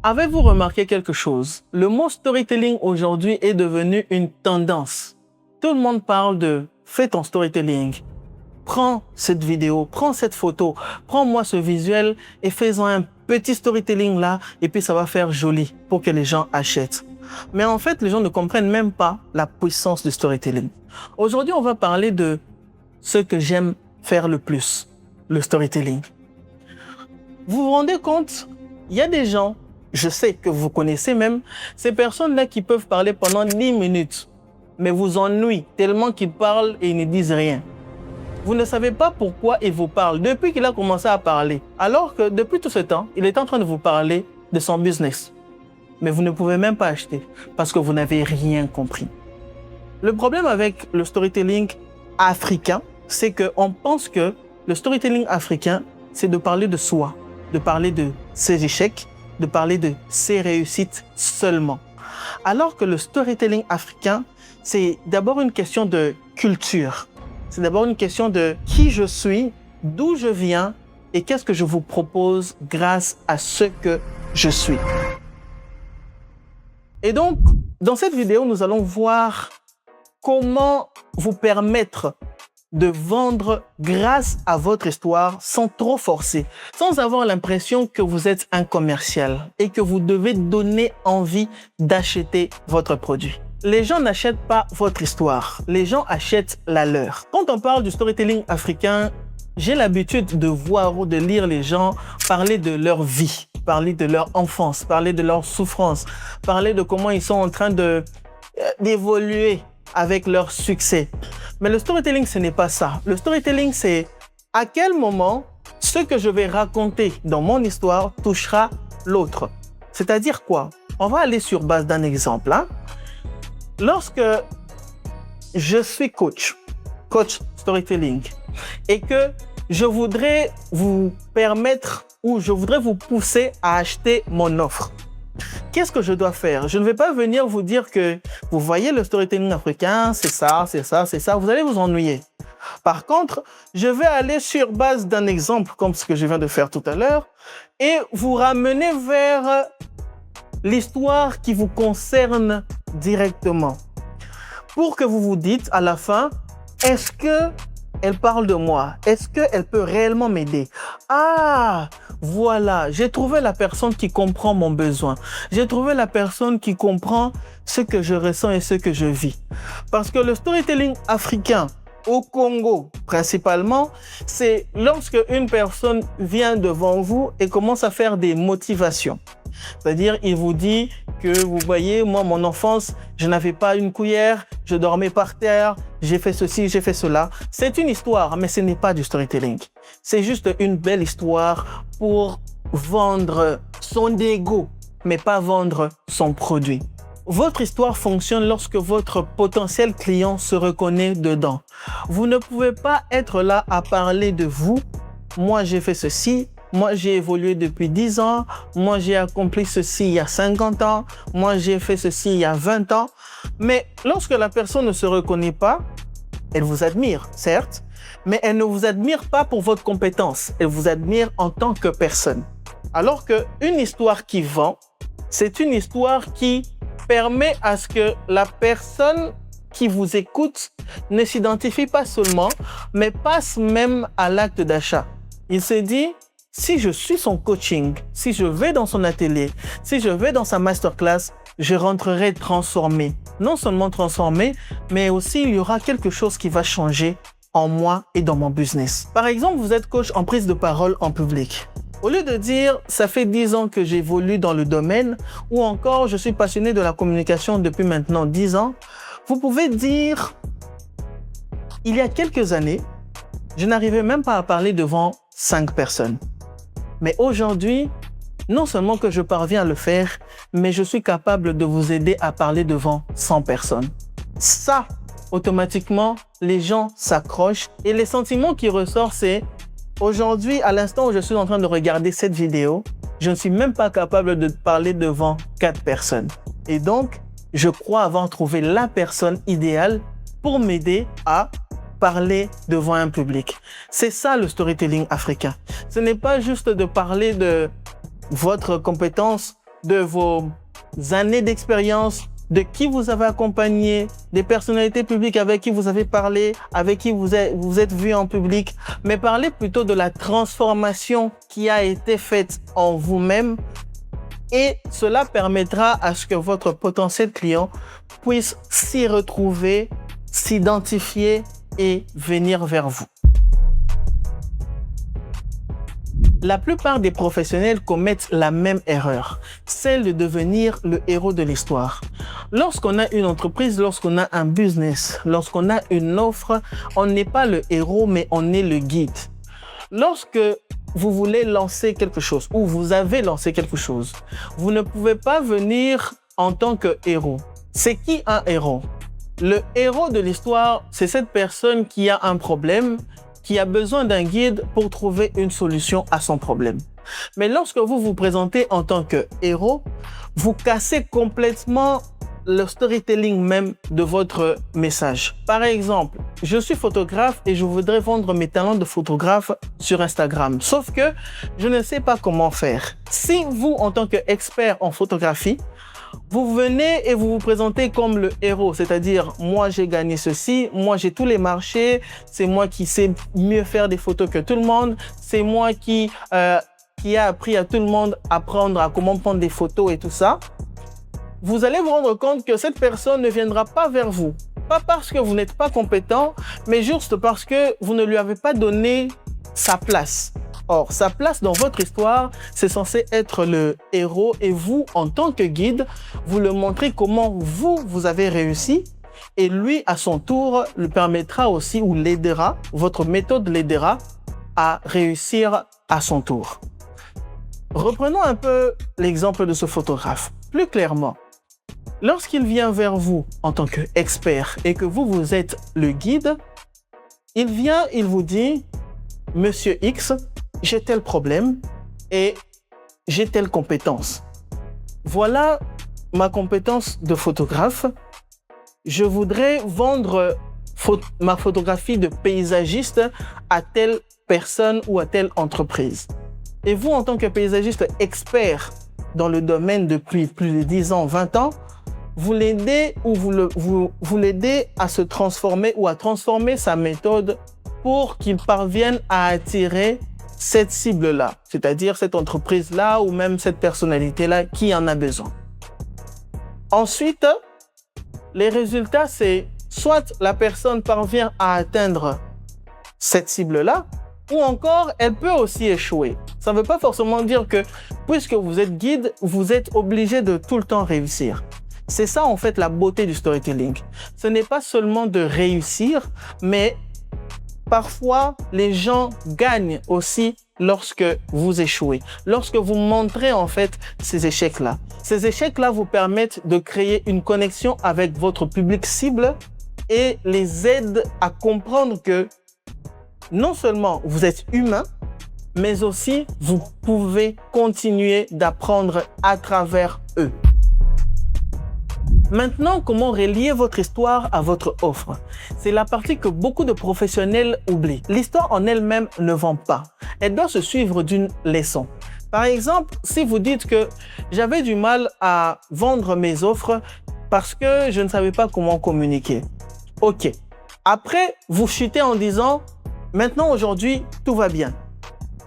Avez-vous remarqué quelque chose? Le mot storytelling aujourd'hui est devenu une tendance. Tout le monde parle de « fais ton storytelling ». Prends cette vidéo, prends cette photo, prends-moi ce visuel et fais-en un petit storytelling là et puis ça va faire joli pour que les gens achètent. Mais en fait, les gens ne comprennent même pas la puissance du storytelling. Aujourd'hui, on va parler de ce que j'aime faire le plus, le storytelling. Vous vous rendez compte? Il y a des gens, je sais que vous connaissez même, ces personnes-là qui peuvent parler pendant 10 minutes, mais vous ennuient tellement qu'ils parlent et ils ne disent rien. Vous ne savez pas pourquoi il vous parle depuis qu'il a commencé à parler, alors que depuis tout ce temps, il est en train de vous parler de son business. Mais vous ne pouvez même pas acheter parce que vous n'avez rien compris. Le problème avec le storytelling africain, c'est qu'on pense que le storytelling africain, c'est de parler de soi, de parler de ses échecs, de parler de ses réussites seulement. Alors que le storytelling africain, c'est d'abord une question de culture. C'est d'abord une question de qui je suis, d'où je viens et qu'est-ce que je vous propose grâce à ce que je suis. Et donc, dans cette vidéo, nous allons voir comment vous permettre de vendre grâce à votre histoire sans trop forcer, sans avoir l'impression que vous êtes un commercial et que vous devez donner envie d'acheter votre produit. Les gens n'achètent pas votre histoire, les gens achètent la leur. Quand on parle du storytelling africain, j'ai l'habitude de voir ou de lire les gens parler de leur vie, parler de leur enfance, parler de leur souffrance, parler de comment ils sont en train d'évoluer avec leur succès. Mais le storytelling, ce n'est pas ça. Le storytelling, c'est à quel moment ce que je vais raconter dans mon histoire touchera l'autre. C'est-à-dire quoi? On va aller sur base d'un exemple. Lorsque je suis coach storytelling, et que je voudrais vous permettre ou je voudrais vous pousser à acheter mon offre, qu'est-ce que je dois faire? Je ne vais pas venir vous dire que vous voyez le storytelling africain, c'est ça, c'est ça, c'est ça. Vous allez vous ennuyer. Par contre, je vais aller sur base d'un exemple comme ce que je viens de faire tout à l'heure et vous ramener vers l'histoire qui vous concerne directement. Pour que vous vous dites à la fin, est-ce qu'elle parle de moi? Est-ce qu'elle peut réellement m'aider? Ah, voilà, j'ai trouvé la personne qui comprend mon besoin. J'ai trouvé la personne qui comprend ce que je ressens et ce que je vis. Parce que le storytelling africain, au Congo principalement, c'est lorsque une personne vient devant vous et commence à faire des motivations. C'est-à-dire, il vous dit que, vous voyez, moi, mon enfance, je n'avais pas une cuillère, je dormais par terre, j'ai fait ceci, j'ai fait cela. C'est une histoire, mais ce n'est pas du storytelling. C'est juste une belle histoire pour vendre son ego, mais pas vendre son produit. Votre histoire fonctionne lorsque votre potentiel client se reconnaît dedans. Vous ne pouvez pas être là à parler de vous. Moi, j'ai fait ceci. Moi, j'ai évolué depuis 10 ans. Moi, j'ai accompli ceci il y a 50 ans. Moi, j'ai fait ceci il y a 20 ans. Mais lorsque la personne ne se reconnaît pas, elle vous admire, certes, mais elle ne vous admire pas pour votre compétence. Elle vous admire en tant que personne. Alors qu'une histoire qui vend, c'est une histoire qui permet à ce que la personne qui vous écoute ne s'identifie pas seulement, mais passe même à l'acte d'achat. Il se dit, si je suis son coaching, si je vais dans son atelier, si je vais dans sa masterclass, je rentrerai transformé. Non seulement transformé, mais aussi il y aura quelque chose qui va changer en moi et dans mon business. Par exemple, vous êtes coach en prise de parole en public. Au lieu de dire « ça fait 10 ans que j'évolue dans le domaine » ou encore « je suis passionné de la communication depuis maintenant 10 ans », vous pouvez dire « il y a quelques années, je n'arrivais même pas à parler devant 5 personnes. Mais aujourd'hui, non seulement que je parviens à le faire, mais je suis capable de vous aider à parler devant 100 personnes. » Ça, automatiquement, les gens s'accrochent et les sentiments qui ressortent, c'est aujourd'hui, à l'instant où je suis en train de regarder cette vidéo, je ne suis même pas capable de parler devant 4 personnes. Et donc, je crois avoir trouvé la personne idéale pour m'aider à parler devant un public. C'est ça le storytelling africain. Ce n'est pas juste de parler de votre compétence de vos années d'expérience, de qui vous avez accompagné, des personnalités publiques avec qui vous avez parlé, avec qui vous êtes vu en public, mais parlez plutôt de la transformation qui a été faite en vous-même, et cela permettra à ce que votre potentiel client puisse s'y retrouver, s'identifier et venir vers vous. La plupart des professionnels commettent la même erreur, celle de devenir le héros de l'histoire. Lorsqu'on a une entreprise, lorsqu'on a un business, lorsqu'on a une offre, on n'est pas le héros, mais on est le guide. Lorsque vous voulez lancer quelque chose ou vous avez lancé quelque chose, vous ne pouvez pas venir en tant que héros. C'est qui un héros? Le héros de l'histoire, c'est cette personne qui a un problème, qui a besoin d'un guide pour trouver une solution à son problème. Mais lorsque vous vous présentez en tant que héros, vous cassez complètement le storytelling même de votre message. Par exemple, je suis photographe et je voudrais vendre mes talents de photographe sur Instagram. Sauf que je ne sais pas comment faire. Si vous, en tant qu'expert en photographie, vous venez et vous vous présentez comme le héros, c'est-à-dire moi j'ai gagné ceci, moi j'ai tous les marchés, c'est moi qui sais mieux faire des photos que tout le monde, c'est moi qui a appris à tout le monde à comment prendre des photos et tout ça. Vous allez vous rendre compte que cette personne ne viendra pas vers vous. Pas parce que vous n'êtes pas compétent, mais juste parce que vous ne lui avez pas donné sa place. Or, sa place dans votre histoire, c'est censé être le héros et vous, en tant que guide, vous le montrez comment vous avez réussi et lui, à son tour, le permettra aussi ou l'aidera, votre méthode l'aidera à réussir à son tour. Reprenons un peu l'exemple de ce photographe. Plus clairement, lorsqu'il vient vers vous en tant qu'expert et que vous êtes le guide, il vous dit « Monsieur X, j'ai tel problème et j'ai telle compétence. Voilà ma compétence de photographe. Je voudrais vendre ma photographie de paysagiste à telle personne ou à telle entreprise. » Et vous, en tant que paysagiste expert dans le domaine depuis plus de 10 ans, 20 ans, vous l'aidez vous l'aidez à se transformer ou à transformer sa méthode pour qu'il parvienne à attirer cette cible-là, c'est-à-dire cette entreprise-là ou même cette personnalité-là qui en a besoin. Ensuite, les résultats, c'est soit la personne parvient à atteindre cette cible-là, ou encore, elle peut aussi échouer. Ça ne veut pas forcément dire que, puisque vous êtes guide, vous êtes obligé de tout le temps réussir. C'est ça, en fait, la beauté du storytelling. Ce n'est pas seulement de réussir, mais parfois, les gens gagnent aussi lorsque vous échouez, lorsque vous montrez en fait ces échecs-là. Ces échecs-là vous permettent de créer une connexion avec votre public cible et les aident à comprendre que non seulement vous êtes humain, mais aussi vous pouvez continuer d'apprendre à travers eux. Maintenant, comment relier votre histoire à votre offre? C'est la partie que beaucoup de professionnels oublient. L'histoire en elle-même ne vend pas. Elle doit se suivre d'une leçon. Par exemple, si vous dites que j'avais du mal à vendre mes offres parce que je ne savais pas comment communiquer. OK. Après, vous chutez en disant « Maintenant, aujourd'hui, tout va bien ».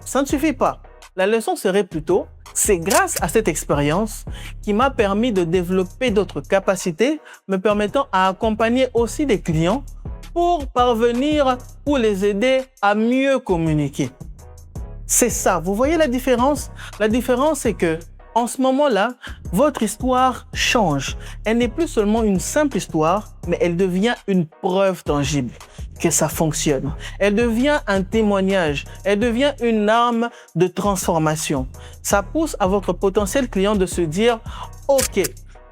Ça ne suffit pas. La leçon serait plutôt « C'est grâce à cette expérience qui m'a permis de développer d'autres capacités, me permettant à accompagner aussi des clients pour parvenir ou les aider à mieux communiquer. » C'est ça. Vous voyez la différence? La différence, c'est que en ce moment-là, votre histoire change. Elle n'est plus seulement une simple histoire, mais elle devient une preuve tangible que ça fonctionne. Elle devient un témoignage. Elle devient une arme de transformation. Ça pousse à votre potentiel client de se dire « Ok,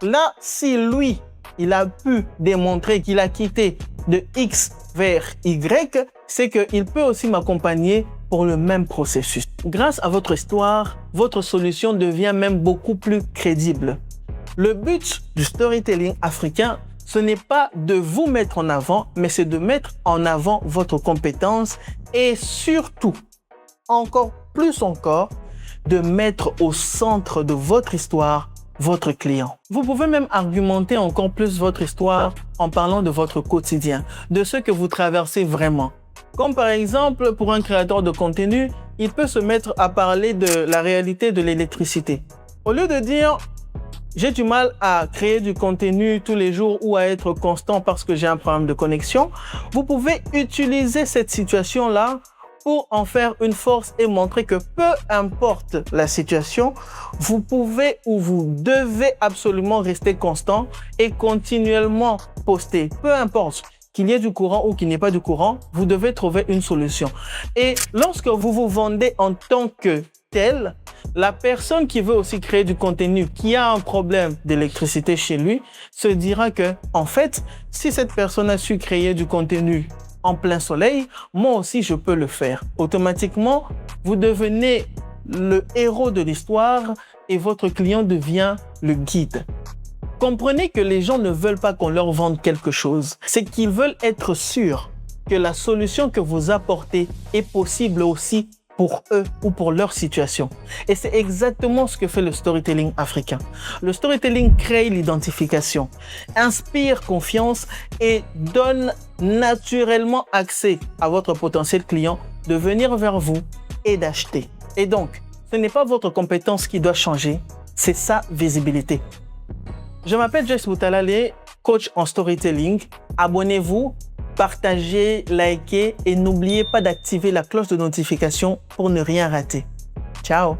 là, si lui, il a pu démontrer qu'il a quitté de X vers Y, c'est qu'il peut aussi m'accompagner pour le même processus. » Grâce à votre histoire, votre solution devient même beaucoup plus crédible. Le but du storytelling africain, ce n'est pas de vous mettre en avant, mais c'est de mettre en avant votre compétence et surtout, encore plus encore, de mettre au centre de votre histoire votre client. Vous pouvez même argumenter encore plus votre histoire en parlant de votre quotidien, de ce que vous traversez vraiment. Comme par exemple, pour un créateur de contenu, il peut se mettre à parler de la réalité de l'électricité. Au lieu de dire « j'ai du mal à créer du contenu tous les jours ou à être constant parce que j'ai un problème de connexion », vous pouvez utiliser cette situation-là pour en faire une force et montrer que peu importe la situation, vous pouvez ou vous devez absolument rester constant et continuellement poster. Peu importe qu'il y ait du courant ou qu'il n'y ait pas de courant, vous devez trouver une solution. Et lorsque vous vous vendez en tant que tel, la personne qui veut aussi créer du contenu, qui a un problème d'électricité chez lui, se dira que, en fait, si cette personne a su créer du contenu en plein soleil, moi aussi je peux le faire. Automatiquement, vous devenez le héros de l'histoire et votre client devient le guide. Comprenez que les gens ne veulent pas qu'on leur vende quelque chose. C'est qu'ils veulent être sûrs que la solution que vous apportez est possible aussi pour eux ou pour leur situation. Et c'est exactement ce que fait le storytelling africain. Le storytelling crée l'identification, inspire confiance et donne naturellement accès à votre potentiel client de venir vers vous et d'acheter. Et donc, ce n'est pas votre compétence qui doit changer, c'est sa visibilité. Je m'appelle Joyce Boutalale, coach en storytelling. Abonnez-vous, partagez, likez et n'oubliez pas d'activer la cloche de notification pour ne rien rater. Ciao!